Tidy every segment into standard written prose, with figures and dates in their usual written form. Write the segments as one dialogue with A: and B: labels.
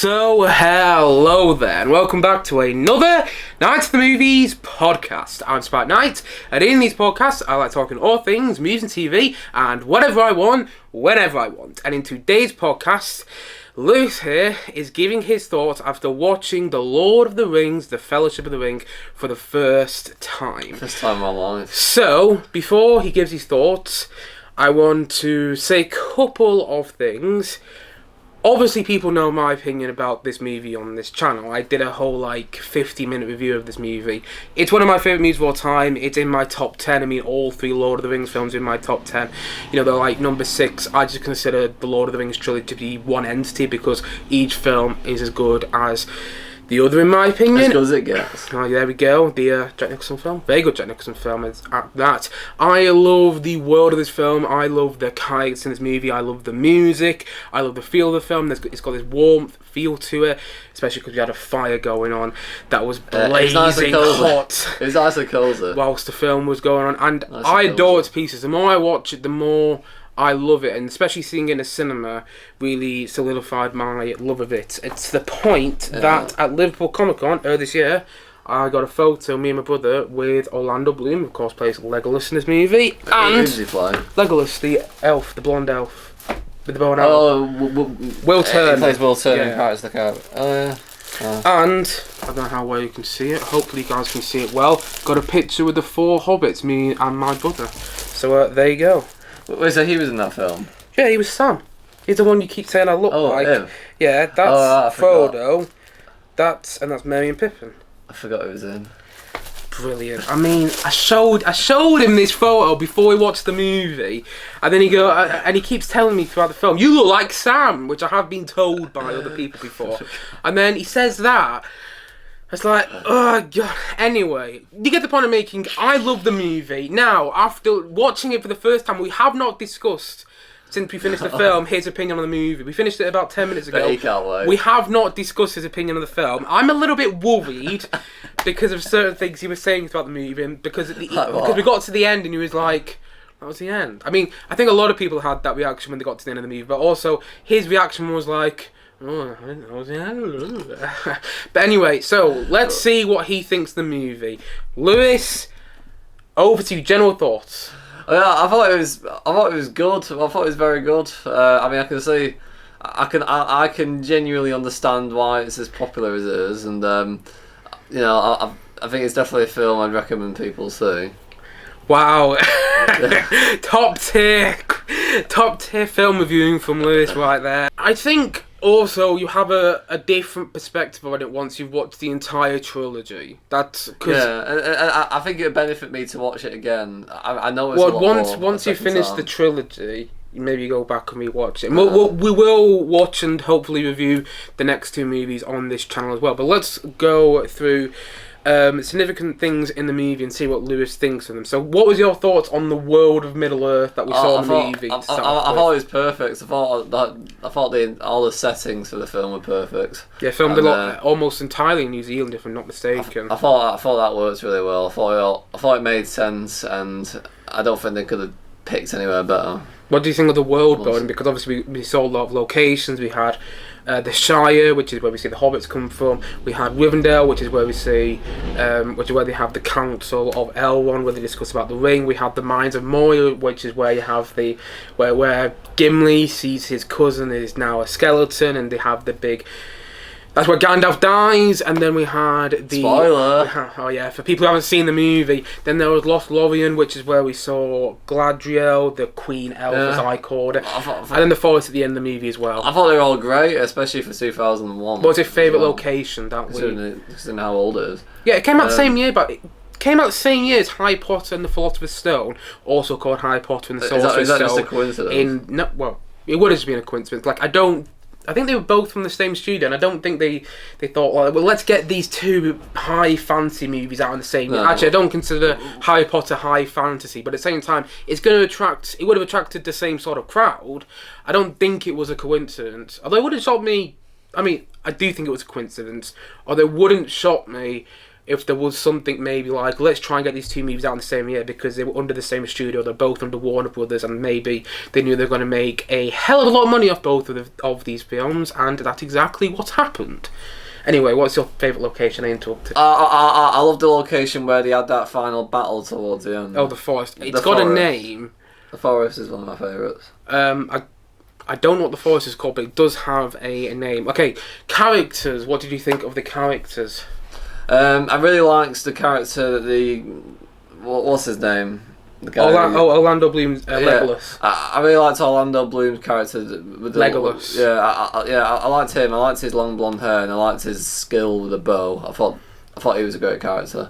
A: So, hello there, and welcome back to another Night of the Movies podcast. I'm Spike Knight, and in these podcasts, I like talking all things movies and TV, and whatever I want, whenever I want. And in today's podcast, Lewis here is giving his thoughts after watching The Lord of the Rings, The Fellowship of the Ring, for the first time.
B: First time in my life.
A: So, before he gives his thoughts, I want to say a couple of things. Obviously, people know my opinion about this movie on this channel. I did a whole, 50-minute review of this movie. It's one of my favourite movies of all time. It's in my top 10. I mean, all three Lord of the Rings films are in my top 10. You know, they're number 6. I just consider the Lord of the Rings trilogy to be one entity because each film is as good as the other, in my opinion.
B: As good as it gets.
A: Oh, there we go. The Jack Nicholson film. Very good Jack Nicholson film at that. I love the world of this film. I love the characters in this movie. I love the music. I love the feel of the film. It's got this warmth feel to it, especially because we had a fire going on that was blazing hot.
B: It was nice and cozy
A: whilst the film was going on. And I adore its pieces. The more I watch it, the more I love it, and especially seeing it in a cinema really solidified my love of it. It's the point that at Liverpool Comic Con this year, I got a photo, me and my brother, with Orlando Bloom, of course plays Legolas in this movie, and Legolas, the elf, the blonde elf, with the bow and arrow. Will Turner.
B: He plays Will Turner in Pirates of the Caribbean.
A: And, I don't know how well you can see it, hopefully you guys can see it well, got a picture with the 4 hobbits, me and my brother. So there you go.
B: Wait, so he was in that film?
A: Yeah, he was Sam. He's the one you keep saying I look like.
B: Him?
A: Yeah, that's Frodo. That's Merry and Pippin.
B: I forgot he was in.
A: Brilliant. I mean, I showed him this photo before we watched the movie, and then he keeps telling me throughout the film, "You look like Sam," which I have been told by other people before. And then he says that. It's like, oh god. Anyway, you get the point I'm making. I love the movie. Now, after watching it for the first time, we have not discussed, since we finished the film, his opinion on the movie. We finished it about 10 minutes ago.
B: But he can't wait.
A: We have not discussed his opinion on the film. I'm a little bit worried because of certain things he was saying throughout the movie, and because we got to the end and he was like, that was the end. I mean, I think a lot of people had that reaction when they got to the end of the movie, but also his reaction was like, oh, I didn't know the end. But anyway, so let's see what he thinks of the movie. Lewis, over to you. General thoughts.
B: Yeah, I thought it was good. I thought it was very good. I mean, I can see, I can genuinely understand why it's as popular as it is, and you know, I think it's definitely a film I'd recommend people see.
A: Wow, top tier film reviewing from Lewis right there. I think also you have a different perspective on it once you've watched the entire trilogy. That's cause
B: I think it would benefit me to watch it again. I know it's a lot more
A: once you finish the trilogy, maybe go back and rewatch it. We will watch and hopefully review the next 2 movies on this channel as well. But let's go through significant things in the movie and see what Lewis thinks of them. So, what was your thoughts on the world of Middle Earth that we saw in the movie?
B: I thought it was perfect. I thought all the settings for the film were perfect.
A: Yeah, filmed almost entirely in New Zealand, if I'm not mistaken.
B: I thought that worked really well. I thought it made sense, and I don't think they could have picked anywhere better.
A: What do you think of the world building? Because obviously we saw a lot of locations. We had the Shire, which is where we see the hobbits come from. We had Rivendell, which is where we see, which is where they have the Council of Elrond, where they discuss about the ring. We have the Mines of Moria, which is where you have where Gimli sees his cousin is now a skeleton, and they have the big. That's where Gandalf dies, and then we had the...
B: Spoiler!
A: Oh yeah, for people who haven't seen the movie. Then there was Lost Lorien, which is where we saw Galadriel, the Queen Elf, as I called it. And then the forest at the end of the movie as well.
B: I thought they were all great, especially for 2001.
A: What's your favourite location that week?
B: Considering how old it is.
A: Yeah, it came out the same year, but... It came out the same year as Harry Potter and the Philosopher's Stone, also called Harry Potter and the Sorcerer's Stone.
B: Is that just a coincidence?
A: It would have just been a coincidence. I think they were both from the same studio, and I don't think they thought, well, let's get these 2 high fantasy movies out in the same year. Actually, I don't consider Harry Potter high fantasy, but at the same time, it would have attracted the same sort of crowd. I don't think it was a coincidence. Although it would have shocked me, I mean, I do think it was a coincidence, although it wouldn't shock me if there was something maybe like, let's try and get these two movies out in the same year because they were under the same studio, they're both under Warner Brothers, and maybe they knew they were going to make a hell of a lot of money off both of these films, and that's exactly what happened. Anyway, what's your favourite location? I interrupted.
B: I love the location where they had that final battle towards the end.
A: Oh, the forest. It's got a name.
B: The forest is one of my favourites.
A: I don't know what the forest is called, but it does have a name. Okay, characters. What did you think of the characters?
B: I really liked the character that what's his name? The guy
A: Orlando Bloom's Legolas.
B: I really liked Orlando Bloom's character with
A: Legolas.
B: I liked him. I liked his long blonde hair, and I liked his skill with a bow. I thought he was a great character.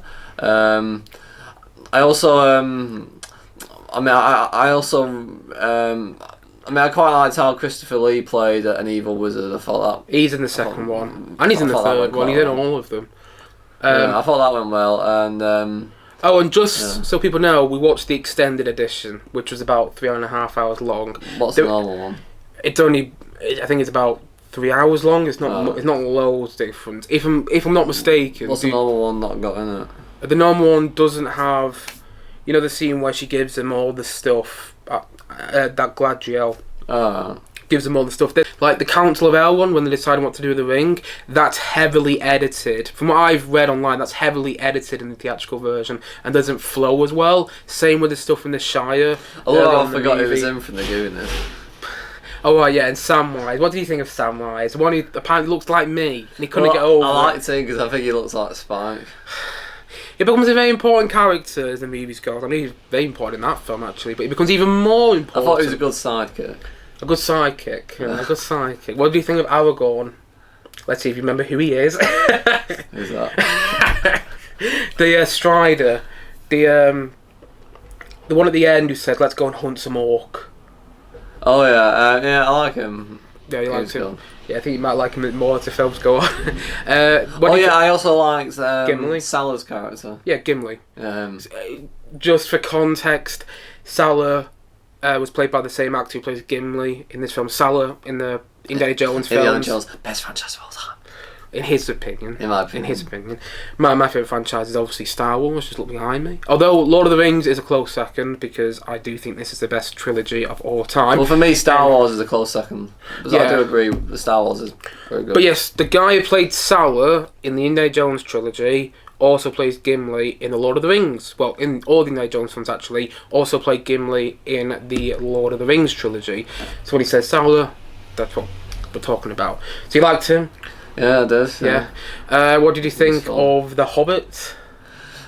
B: I quite liked how Christopher Lee played an evil wizard. I thought that
A: he's in the second one, and he's in the third one. He's in all of them.
B: I thought that went well, and
A: so people know, we watched the extended edition, which was about 3.5 hours long.
B: What's the normal one?
A: It's only, I think it's about 3 hours long. It's not. It's not loads different. If I'm not mistaken.
B: What's the normal one not got in it?
A: The normal one doesn't have, the scene where she gives them all the stuff. That Gladriel gives them all the stuff. Like the Council of Elrond, when they're deciding what to do with the ring, that's heavily edited. From what I've read online, that's heavily edited in the theatrical version and doesn't flow as well. Same with the stuff in the Shire.
B: I forgot who was in from the doing this.
A: Oh, right, yeah, and Samwise. What do you think of Samwise? The one who apparently looks like me, and he couldn't get over.
B: I liked him because I think he looks like Spike.
A: He becomes a very important character as the movies go. I mean, he's very important in that film, actually, but he becomes even more important.
B: I thought he was a good sidekick.
A: A good sidekick. Yeah. A good sidekick. What do you think of Aragorn? Let's see if you remember who he is.
B: Who's that?
A: The Strider. The one at the end who said, "Let's go and hunt some orc."
B: Oh yeah, I like him.
A: Yeah, you liked him. Yeah, I think you might like him more as the films go on.
B: I also liked
A: Gimli.
B: Salah's character.
A: Yeah, Gimli. Just for context, Salah was played by the same actor who plays Gimli in this film. Salah in the Indiana Jones films.
B: Indiana Jones, best franchise of all time.
A: In his opinion.
B: In my opinion.
A: In his opinion. My favourite franchise is obviously Star Wars, just look behind me. Although Lord of the Rings is a close second, because I do think this is the best trilogy of all time.
B: Well, for me, Star Wars is a close second. Because I do agree, the Star Wars is very good.
A: But yes, the guy who played Salah in the Indiana Jones trilogy also plays Gimli in the Lord of the Rings. Well, in all the Indiana Jones films, actually. Also played Gimli in the Lord of the Rings trilogy. So when he says Salah, that's what we're talking about. So you liked him?
B: Yeah, it does.
A: Yeah. What did you think of The Hobbit?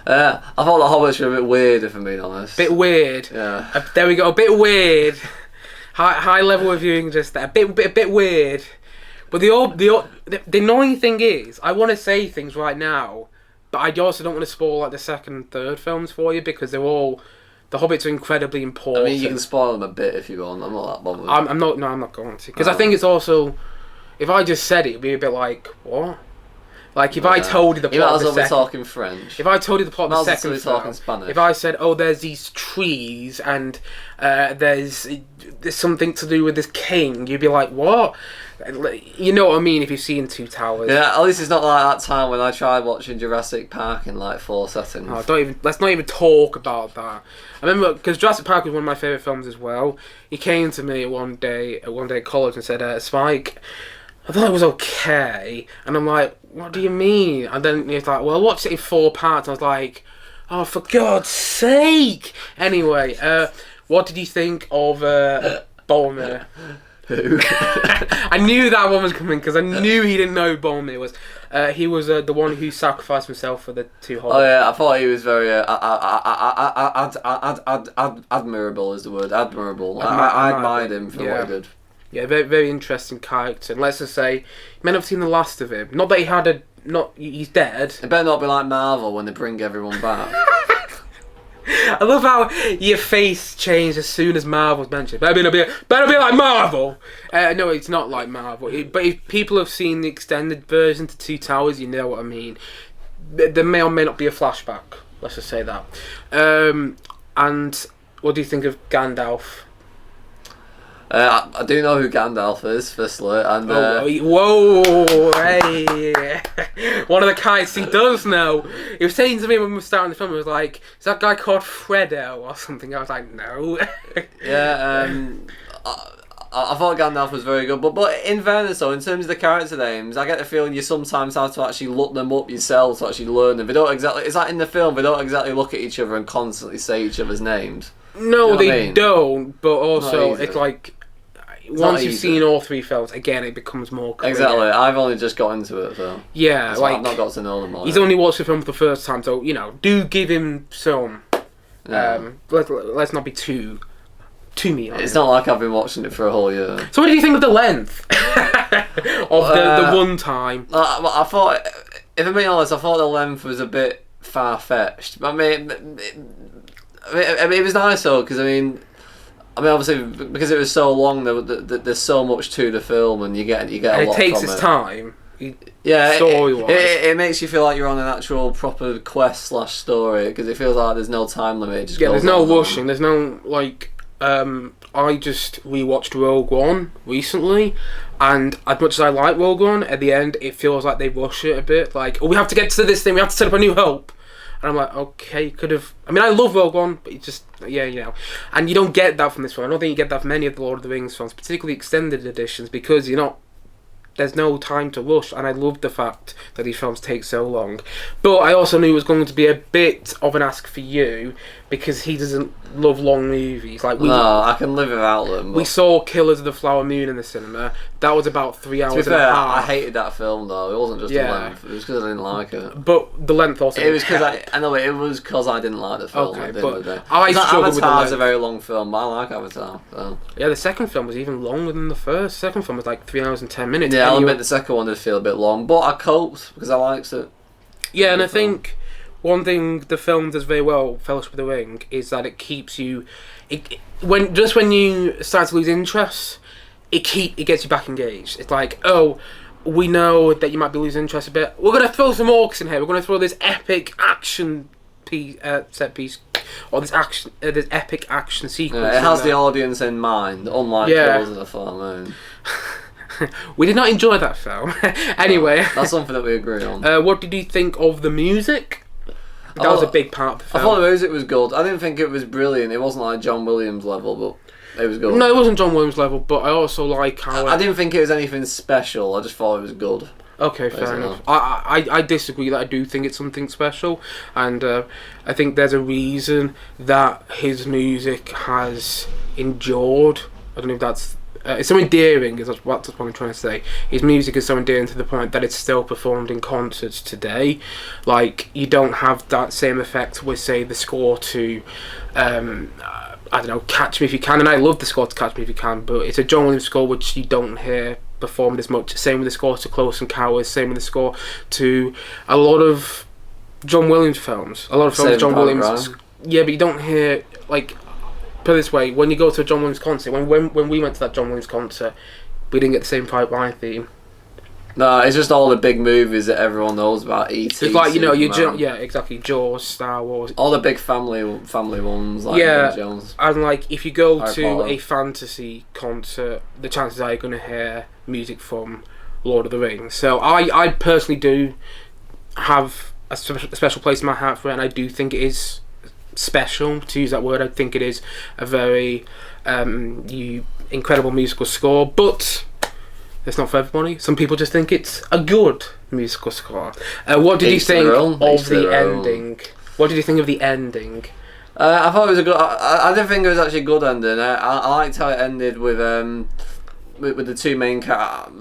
B: I thought The Hobbits were a bit weird, if I'm being honest.
A: Bit weird.
B: Yeah.
A: There we go. A bit weird. High level reviewing just there. A bit weird. But the annoying thing is, I want to say things right now, but I also don't want to spoil like the second and third films for you because they're all. The Hobbits are incredibly important.
B: I mean, you can spoil them a bit if you want. I'm not that bothered.
A: I'm not going to, because I think it's also. If I just said it, it'd be a bit like, what? Like, if I told you the plot of the second... You might as well be
B: talking French.
A: If I told you the plot of the second film...
B: talking Spanish.
A: If I said, oh, there's these trees, and there's something to do with this king, you'd be like, what? You know what I mean if you've seen Two Towers.
B: Yeah, at least it's not like that time when I tried watching Jurassic Park in, like, 4 settings.
A: Oh, let's not even talk about that. I remember, because Jurassic Park was one of my favourite films as well. He came to me one day at college and said, Spike... I thought it was okay, and I'm like, what do you mean? And then he's like, well, I watched it in 4 parts. I was like, oh, for God's sake! Anyway, what did you think of Boromir?
B: Who?
A: I knew that one was coming because I knew he didn't know who Boromir was. He was the one who sacrificed himself for the 2 hobbits.
B: Oh yeah, I thought he was very admirable is the word. Admirable. I admired him for what he did.
A: Yeah, very, very interesting character. And let's just say, you may not have seen the last of him. Not that he had he's dead.
B: It better not be like Marvel when they bring everyone back.
A: I love how your face changed as soon as Marvel's mentioned. Better be like Marvel. No, it's not like Marvel. But if people have seen the extended version to Two Towers, you know what I mean. There may or may not be a flashback. Let's just say that. And what do you think of Gandalf?
B: I do know who Gandalf is, firstly, and
A: whoa, hey, one of the guys he does know. He was saying to me when we were starting the film, he was like, "Is that guy called Freddo or something?" I was like, "No."
B: I thought Gandalf was very good, but in fairness though, in terms of the character names, I get the feeling you sometimes have to actually look them up yourself to actually learn them. They don't exactly. It's like in the film, they don't exactly look at each other and constantly say each other's names.
A: No,
B: Do you know
A: they don't. But also, it's like once you've seen all three films, again, it becomes more clear.
B: Exactly. I've only just got into it, so
A: yeah,
B: like I've not got to know them all.
A: He's only watched the film for the first time, so do give him some.
B: Yeah.
A: Let's not be too mean.
B: It's not like I've been watching it for a whole year.
A: So, what do you think of the length of the one time?
B: I thought, if I'm being honest, I thought the length was a bit far fetched. I mean, it was nice though, because I mean, obviously, because it was so long, there's so much to the film, and you get a lot from it.
A: It takes its time.
B: Yeah,
A: story-wise.
B: It makes you feel like you're on an actual proper quest / story, because it feels like there's no time limit. It just
A: there's no rushing. There's no I just rewatched Rogue One recently, and as much as I like Rogue One, at the end it feels like they rush it a bit. Like, we have to get to this thing. We have to set up a New Hope. And I'm like, okay, could have. I mean, I love Rogue One, but it's just, and you don't get that from this film. I don't think you get that from any of the Lord of the Rings films, particularly extended editions, because there's no time to rush, and I love the fact that these films take so long. But I also knew it was going to be a bit of an ask for you, because he doesn't love long movies. Like,
B: no, I can live without them.
A: We saw Killers of the Flower Moon in the cinema. That was about 3 hours and a half.
B: I hated that film though. It wasn't just the length. It was because I didn't like it.
A: But the length also.
B: It was because it was because I didn't like the film.
A: Okay,
B: but
A: Avatar's
B: a very long film, but I like Avatar. So.
A: Yeah, the second film was even longer than the first. The second film was like 3 hours and 10 minutes.
B: Yeah, I'll admit the second one did feel a bit long, but I coped because I liked it.
A: Yeah, and I think one thing the film does very well, Fellowship of the Ring, is that it keeps you. When you start to lose interest, it gets you back engaged. It's like, oh, we know that you might be losing interest a bit. We're gonna throw some orcs in here. We're gonna throw this epic action set piece, or this epic action sequence.
B: Yeah, it has the audience in mind, unlike Killers of the Flower Moon.
A: We did not enjoy that film. Anyway,
B: that's something that we agree on.
A: What did you think of the music? That was a big part of the film.
B: I thought the music was good. I didn't think it was brilliant. It wasn't like John Williams level, but it was good.
A: No, it wasn't John Williams level, but I also like how...
B: I didn't think it was anything special. I just thought it was good.
A: Okay, fair enough. I disagree that I do think it's something special, and I think there's a reason that his music has endured. I don't know if that's... it's so endearing, that's what I'm trying to say. His music is so endearing to the point that it's still performed in concerts today. Like, you don't have that same effect with, say, the score to, I don't know, Catch Me If You Can. And I love the score to Catch Me If You Can, but it's a John Williams score which you don't hear performed as much. Same with the score to Close Encounters, same with the score to a lot of John Williams films. A lot of films John Williams... Yeah, but you don't hear, like... Put it this way, when you go to a John Williams concert, when we went to that John Williams concert, we didn't get the same pipeline theme.
B: No, it's just all the big movies that everyone knows about. E.T.
A: It's like, exactly, Jaws, Star Wars.
B: All the big family ones, like
A: yeah,
B: Jones.
A: And like, if you go
B: Harry
A: to
B: Potter.
A: a fantasy concert, the chances are you're going to hear music from Lord of the Rings. So I personally do have a special place in my heart for it, and I do think it is special, to use that word. I think it is a very incredible musical score, but it's not for everybody. Some people just think it's a good musical score. What did you think of the ending? What did you think of the ending?
B: I thought it was a good... I didn't think it was actually a good ending. I liked how it ended with the two main characters.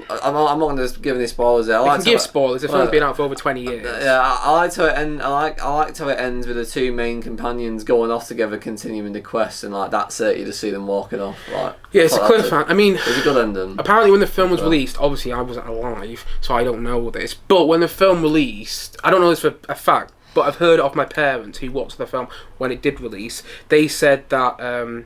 B: I'm not going to give any spoilers there.
A: I can give spoilers. The film's been out for over 20 years.
B: Yeah, I liked how it end. I liked how it ends with the two main companions going off together, continuing the quest, and like that's it. You just see them walking off. Like,
A: yeah, it's a cliffhanger. I mean,
B: it was a good ending.
A: Apparently, when the film was released, obviously I wasn't alive, so I don't know this. But when the film released, I don't know this for a fact, but I've heard it off my parents who watched the film when it did release. They said that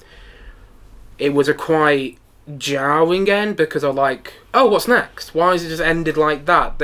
A: it was a quite jarring end, because they're like, oh, what's next? Why is it just ended like that?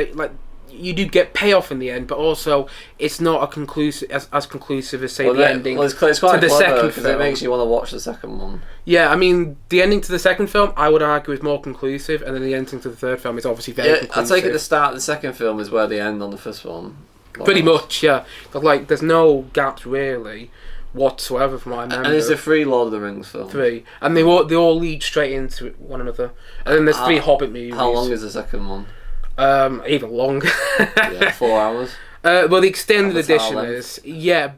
A: you do get payoff in the end, but also it's not a conclusive as conclusive as say the ending
B: it's quite
A: to the second
B: because
A: film.
B: it makes you want to watch the second one.
A: Yeah, I mean the ending to the second film I would argue is more conclusive, and then the ending to the third film is obviously very conclusive.
B: I take it the start of the second film is where they end on the first one.
A: Pretty much, yeah. But like, there's no gaps really whatsoever from what I remember.
B: And it's the 3 Lord of the Rings films.
A: 3, and they all lead straight into one another. And then there's 3 Hobbit movies.
B: How long is the second one?
A: Even longer.
B: Yeah, 4 hours.
A: Well, the extended edition
B: length.
A: is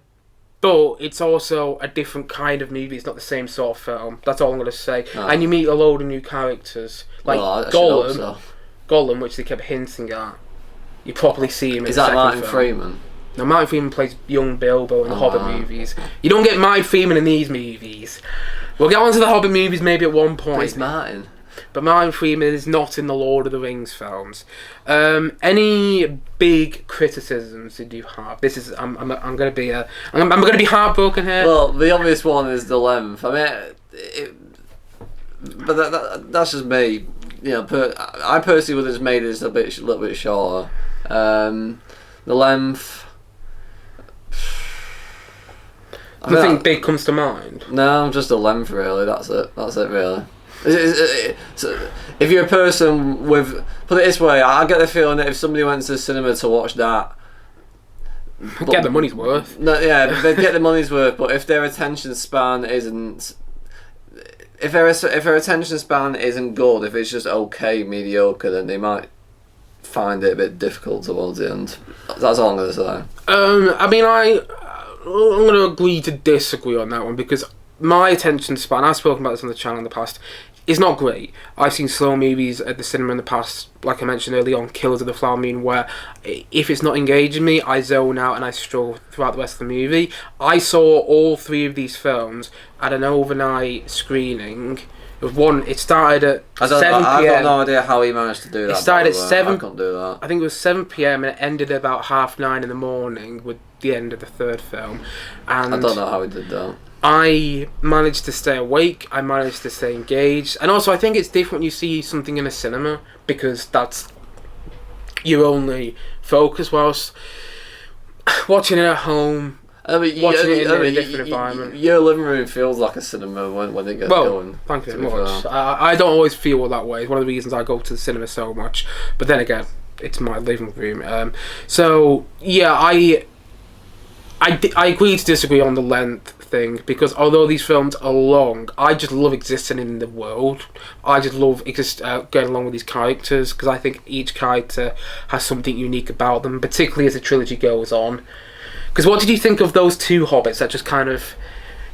A: but it's also a different kind of movie. It's not the same sort of film. That's all I'm gonna say.
B: Oh.
A: And you meet a load of new characters like
B: Well, I should hope
A: Gollum.
B: so.
A: Gollum, which they kept hinting at. You probably see him in
B: Is
A: the
B: that
A: second
B: Martin
A: film.
B: Freeman?
A: Now, Martin Freeman plays young Bilbo in the Hobbit
B: wow.
A: movies. You don't get Martin Freeman in these movies. We'll get onto the Hobbit movies maybe at one
B: But
A: point.
B: it's Martin.
A: But Martin Freeman is not in the Lord of the Rings films. Any big criticisms did you have? This is I'm gonna be I'm gonna be heartbroken here.
B: Well, the obvious one is the length. I mean, but that's just me. You know, I personally would have just made it just a little bit shorter. The length.
A: Nothing big comes to mind.
B: No, just the length really. That's it really. So if you're a person with, put it this way, I get the feeling that if somebody went to the cinema to watch that,
A: Get the money's worth.
B: no, yeah, they'd get the money's worth. But if their attention span isn't, if their attention span isn't good, if it's just okay, mediocre, then they might find it a bit difficult towards the end. That's all I'm gonna say.
A: I mean, I'm going to agree to disagree on that one because my attention span, I've spoken about this on the channel in the past, is not great. I've seen slow movies at the cinema in the past, like I mentioned earlier on Killers of the Flower Moon, where if it's not engaging me, I zone out and I struggle throughout the rest of the movie. I saw all 3 of these films at an overnight screening. It started at 7 p.m.
B: I've got no idea how he managed to do that.
A: It started at 7.
B: I can't do that.
A: I think it was 7 p.m. and it ended at about 9:30 in the morning with the end of the third film. And
B: I don't know how he did that.
A: I managed to stay awake, I managed to stay engaged, and also I think it's different when you see something in a cinema because that's your only focus, whilst watching it at home, watching it in a different environment.
B: Your living room feels like a cinema when it gets going.
A: Thank you very much. I don't always feel that way. It's one of the reasons I go to the cinema so much, but then again, it's my living room. So yeah, I agree to disagree on the length thing because although these films are long, I just love existing in the world. I just love getting along with these characters because I think each character has something unique about them, particularly as the trilogy goes on. Because what did you think of those 2 hobbits that just kind of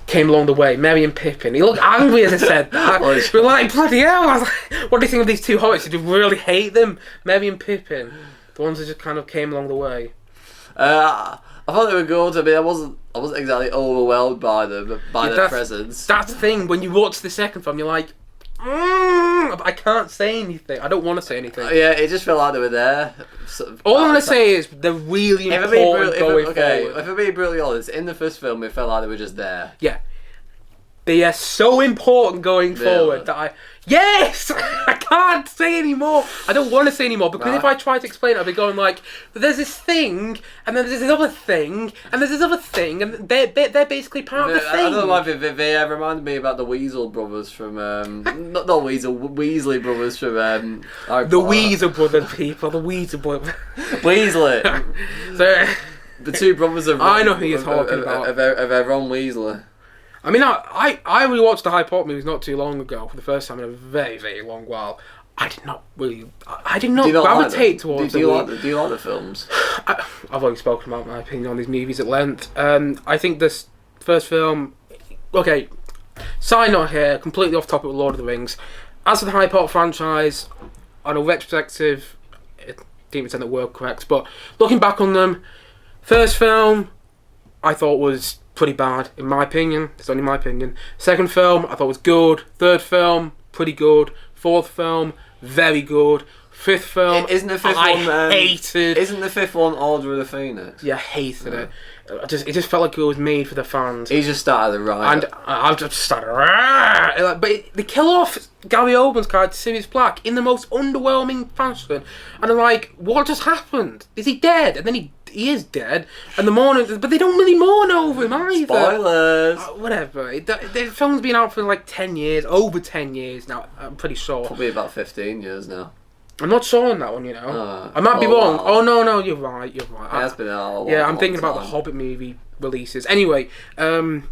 A: came along the way, Merry and Pippin? He looked angry as I said that. We were like, bloody hell, I was like, what do you think of these 2 hobbits? Did you really hate them? Merry and Pippin, the ones that just kind of came along the way.
B: I thought they were good. I mean, I wasn't exactly overwhelmed by them, their presence.
A: That's the thing. When you watch the second film, you're like, I can't say anything. I don't want to say anything.
B: Yeah, it just felt like they were there.
A: All I'm going to say is they're really important going forward.
B: If I'm being brutally honest, in the first film, it felt like they were just there.
A: Yeah. They are so important going forward that Yes! I can't say any more. I don't want to say any more because if I try to explain it, I'll be going like, there's this thing, and then there's this other thing, and there's this other thing, and they're basically part of the thing.
B: I don't know why they reminded me about the Weasel brothers from, not Weasley brothers from Harry Potter.
A: The Weasel brothers, people, the Weasel brothers.
B: Weasley!
A: So,
B: the 2 brothers of
A: I know who you're talking about.
B: Of Ron Weasley.
A: I mean, I rewatched the Harry Potter movies not too long ago for the first time in a very, very long while. I did not gravitate towards them.
B: Do you like the films?
A: I've already spoken about my opinion on these movies at length. I think this first film... Okay, side note here, completely off topic with Lord of the Rings. As for the Harry Potter franchise, on a retrospective, I didn't pretend that word correct, but looking back on them, first film I thought was pretty bad, in my opinion. It's only my opinion. Second film, I thought was good. Third film, pretty good. Fourth film, very good. Fifth film,
B: Isn't the fifth
A: I
B: one?
A: hated.
B: Isn't the fifth one Order of the Phoenix?
A: Yeah, hated it. It just felt like it was made for the fans.
B: He just started the riot.
A: And I've just started. But they kill off Gary Oldman's character, Sirius Black, in the most underwhelming fashion. And I'm like, what just happened? Is he dead? And then he is dead. And but they don't really mourn over him either.
B: Spoilers.
A: Whatever. The film's been out for like 10 years, over 10 years now. I'm pretty sure.
B: Probably about 15 years now.
A: I'm not sure on that one, you know. I might be wrong.
B: Wow.
A: Oh no, you're right. It
B: has been out.
A: Yeah, I'm thinking about the Hobbit movie releases. Anyway, and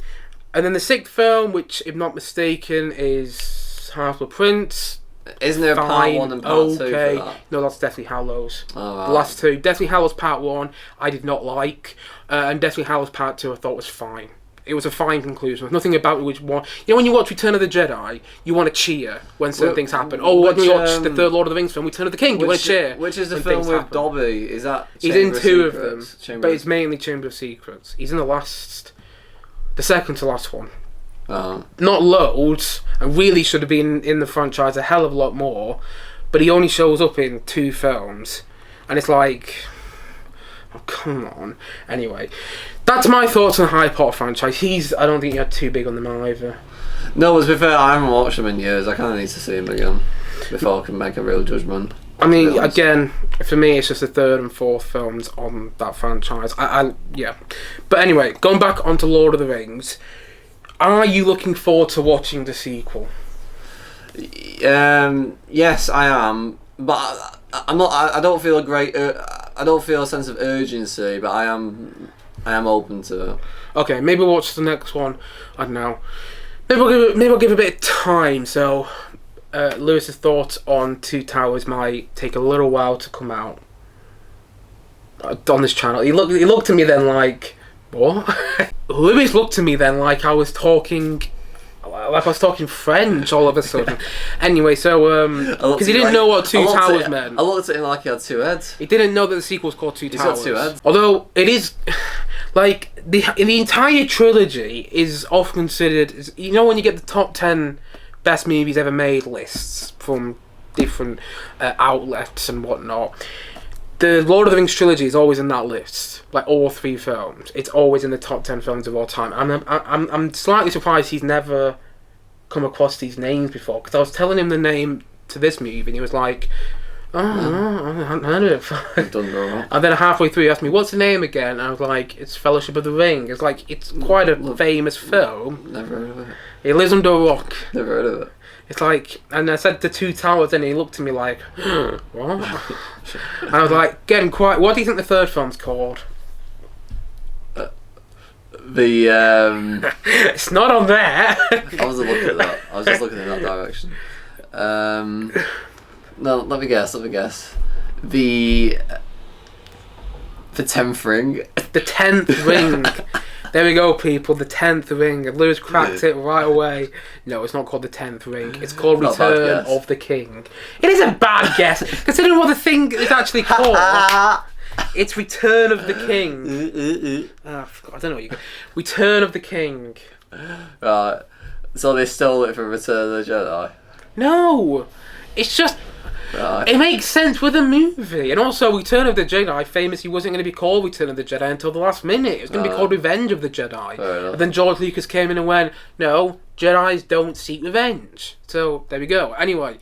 A: then the sixth film, which, if not mistaken, is Half-Blood Prince.
B: Isn't there part 1 and part 2 for that?
A: No, that's Deathly Hallows.
B: Oh, right.
A: The last two. Deathly Hallows Part 1, I did not like. And Deathly Hallows Part 2, I thought was fine. It was a fine conclusion. There's nothing about which one. You know, when you watch Return of the Jedi, you want to cheer when certain things happen. Oh, when you watch the third Lord of the Rings film, Return of the King, you want to cheer.
B: Which is the film with Dobby? Is that?
A: He's in two of them, but it's mainly Chamber of Secrets. He's in the second to last one.
B: Oh.
A: Not loads, and really should have been in the franchise a hell of a lot more, but he only shows up in 2 films, and it's like, oh, come on. Anyway, that's my thoughts on the Harry Potter franchise. I don't think he had too big on them either.
B: No, to be fair, I haven't watched them in years. I kind of need to see them again before I can make a real judgment.
A: I mean, again, for me, it's just the third and fourth films on that franchise. Yeah. But anyway, going back onto Lord of the Rings, are you looking forward to watching the sequel?
B: Yes, I am, but I'm not. I don't feel I don't feel a sense of urgency, but I am open to it. Okay,
A: maybe we'll watch the next one. I don't know. Maybe I'll give it a bit of time. So, Lewis's thoughts on Two Towers might take a little while to come out on this channel. He looked at me then like, what? Lewis looked at me then like I was talking French all of a sudden. Anyway, so because he didn't know what Two Towers meant.
B: I looked at him like he had 2 heads.
A: He didn't know that the sequel was called Two Towers.
B: He's got 2 heads.
A: Although it is like the entire trilogy is often considered. You know when you get the top 10 best movies ever made lists from different outlets and whatnot. The Lord of the Rings trilogy is always in that list, like all 3 films. It's always in the top 10 films of all time. I'm slightly surprised he's never come across these names before, because I was telling him the name to this movie, and he was like, "Oh, I hadn't heard of it." And then halfway through, he asked me, "What's the name again?" And I was like, "It's Fellowship of the Ring." It's like it's quite a famous film.
B: Never heard of it.
A: It lives under a rock.
B: Never heard of it.
A: It's like, and I said the Two Towers, and he looked at me like, what? And I was like, getting quiet. What do you think the third film's called? It's not on there.
B: I wasn't looking at that. I was just looking in that direction. No, let me guess. The 10th ring.
A: The 10th ring. There we go, people. The 10th ring. Lewis cracked it right away. No, it's not called the 10th ring. It's called Return of the King. It is a bad guess, considering what the thing is actually called. It's Return of the King. I don't know what you got. Return of the King.
B: Right. So they stole it from Return of the Jedi?
A: No. It's just... Right. It makes sense with a movie. And also, Return of the Jedi famously wasn't going to be called Return of the Jedi until the last minute. It was going to be called Revenge of the Jedi. And then George Lucas came in and went, no, Jedis don't seek revenge. So, there we go. Anyway,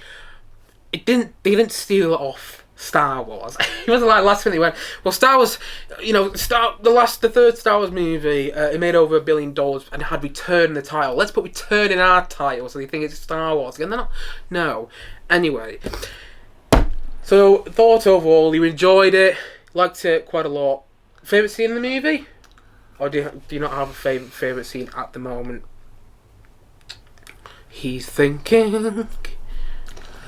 A: they didn't steal it off Star Wars. It wasn't like last minute they went, well, Star Wars, you know, the third Star Wars movie, it made over $1 billion and had Return in the title. Let's put Return in our title so they think it's Star Wars again. They're not. No. Anyway. So, thoughts overall, you enjoyed it, liked it quite a lot. Favourite scene in the movie? Or do you not have a favourite scene at the moment? He's thinking. If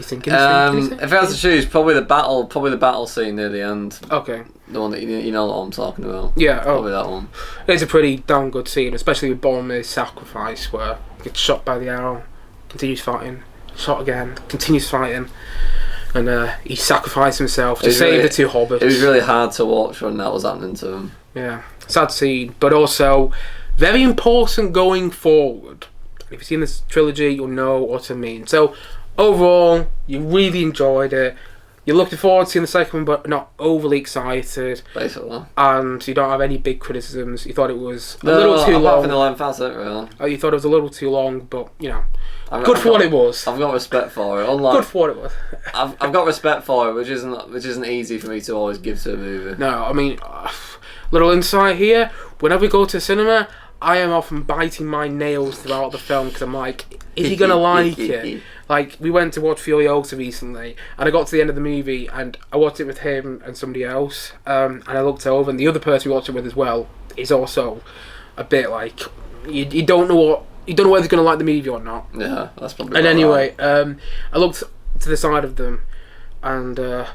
B: I had to choose, probably the battle scene near the end.
A: Okay.
B: The one that you know what I'm talking about.
A: Yeah,
B: probably that one.
A: It's a pretty damn good scene, especially with Boromir's sacrifice, where he gets shot by the arrow, continues fighting, shot again, continues fighting. And he sacrificed himself to save the 2 hobbits.
B: It was really hard to watch when that was happening to him.
A: Yeah, sad scene, but also very important going forward. If you've seen this trilogy, you'll know what I mean. So, overall, you really enjoyed it. You're looking forward to seeing the second one, but not overly excited.
B: Basically.
A: And you don't have any big criticisms. You thought it was a
B: No,
A: little too
B: apart
A: long.
B: from the length, that's it, really.
A: You thought it was a little too long, but, you know, good for what it was.
B: I've got respect for it. Unlike,
A: Good for what it was.
B: I've got respect for it, which isn't easy for me to always give to a movie.
A: No, I mean, little insight here. Whenever we go to the cinema, I am often biting my nails throughout the film because I'm like, is he gonna like it? Like, we went to watch Furiosa recently, and I got to the end of the movie, and I watched it with him and somebody else, and I looked over, and the other person we watched it with as well is also a bit like, you don't know whether he's gonna like the movie or not.
B: Yeah, that's probably.
A: And anyway,
B: right.
A: I looked to the side of them, and I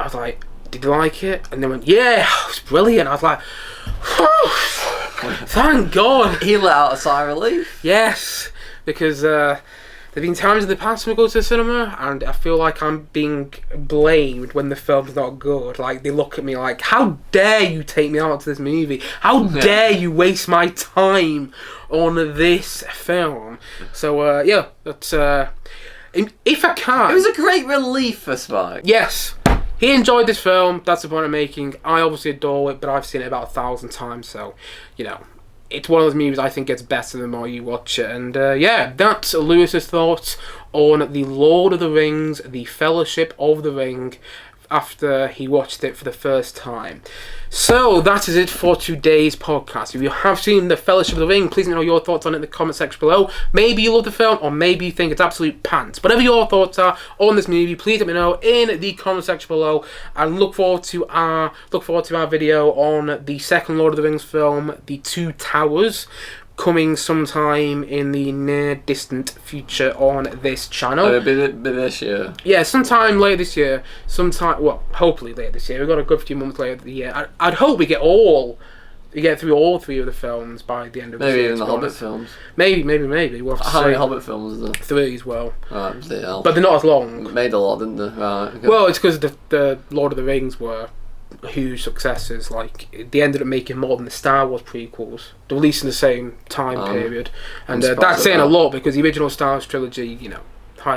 A: was like, did you like it? And they went, yeah, it was brilliant. I was like, thank God.
B: He let out a sigh of relief.
A: Yes, because there have been times in the past when we go to the cinema and I feel like I'm being blamed when the film's not good. Like, they look at me like, how dare you take me out to this movie? How dare you waste my time on this film? So, yeah, that's... if I can...
B: It was a great relief for Spike.
A: Yes. He enjoyed this film, that's the point I'm making. I obviously adore it, but I've seen it about 1,000 times, so, you know... It's one of those movies I think gets better the more you watch it. And yeah, that's Lewis's thoughts on The Lord of the Rings, The Fellowship of the Ring, after he watched it for the first time. So that is it for today's podcast. If you have seen The Fellowship of the Ring, please let me know your thoughts on it in the comment section below. Maybe you love the film, or maybe you think it's absolute pants. Whatever your thoughts are on this movie, please let me know in the comment section below. And look forward to our video on the second Lord of the Rings film, The Two Towers, coming sometime in the near distant future on this channel.
B: It'll be this year.
A: Yeah, sometime later this year. Hopefully later this year. We've got a good few months later the year. I'd hope we get through all three of the films by the end of the year.
B: Maybe even the Hobbit films.
A: Maybe. We'll have to
B: How many
A: see.
B: Hobbit films is there?
A: 3 as well.
B: Right,
A: but they're not as long.
B: Made a lot, didn't they? Right. Okay.
A: Well, it's because the Lord of the Rings were huge successes. Like, they ended up making more than the Star Wars prequels. They're released in the same time period, and that's saying a lot because the original Star Wars trilogy, you know,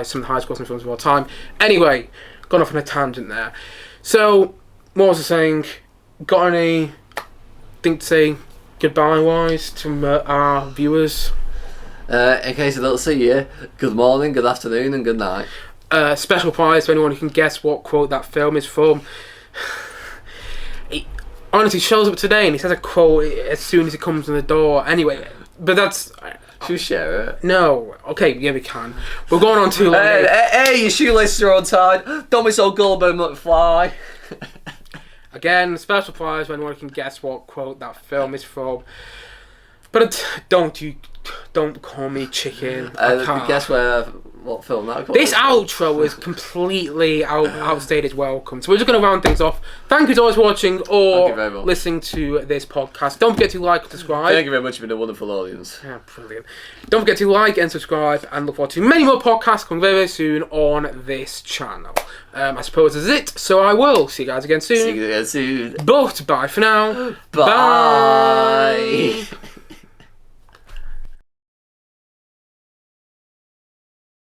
A: some of the highest grossing films of all time. Anyway, gone off on a tangent there. So, what was I saying? Got any thing to say goodbye wise to our viewers?
B: In case I don't see you, good morning, good afternoon, and good night.
A: Special prize to anyone who can guess what quote that film is from. He honestly shows up today and he says a quote as soon as he comes in the door. Anyway, but that's...
B: Should we share it?
A: No. Okay, yeah, we can. We're going on too long.
B: Hey, your shoelaces are untied. Don't be so gullible, McFly.
A: Again, special prize when anyone can guess what quote that film is from. But don't call me chicken. I can't.
B: Guess what film that was?
A: This outro is completely outstayed its welcome. So we're just going to round things off. Thank you to always watching or listening to this podcast. Don't forget to like and subscribe.
B: Thank you very much. You've been a wonderful audience.
A: Yeah, brilliant. Don't forget to like and subscribe and look forward to many more podcasts coming very, very soon on this channel. I suppose that's it. So I will see you guys again soon.
B: See you again soon.
A: But bye for now.
B: Bye.